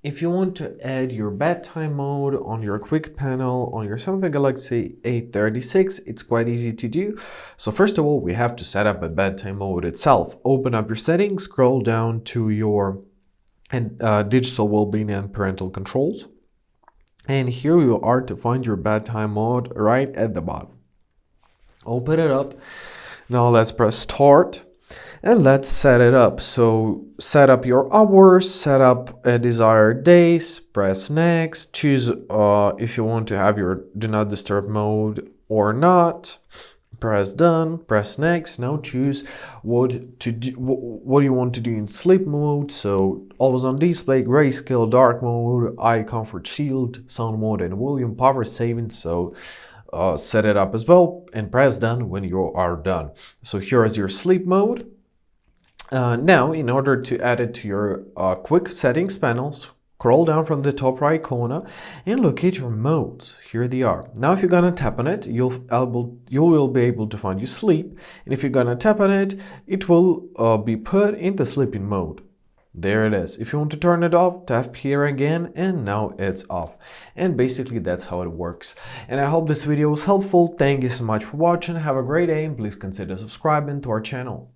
If you want to add your bedtime mode on your quick panel on your Samsung Galaxy A36, it's quite easy to do. So first of all, we have to set up a bedtime mode itself. Open up your settings, scroll down to your digital wellbeing and parental controls. And here you are to find your bedtime mode right at the bottom. Open it up. Now let's press start. And let's set it up. So set up your hours, set up a desired days, press next, choose if you want to have your do not disturb mode or not, press done, press next. Now choose what you want to do in sleep mode. So always on display, grayscale, dark mode, eye comfort shield, sound mode, and volume, power saving. So set it up as well and press done when you are done. So here is your sleep mode. Now, in order to add it to your quick settings panel, scroll down from the top right corner and locate your modes. Here they are. Now, if you're gonna tap on it, you will be able to find your sleep. And if you're gonna tap on it, it will be put in the sleeping mode. There it is. If you want to turn it off, tap here again, and now it's off. And basically that's how it works. And I hope this video was helpful. Thank you so much for watching. Have a great day, and please consider subscribing to our channel.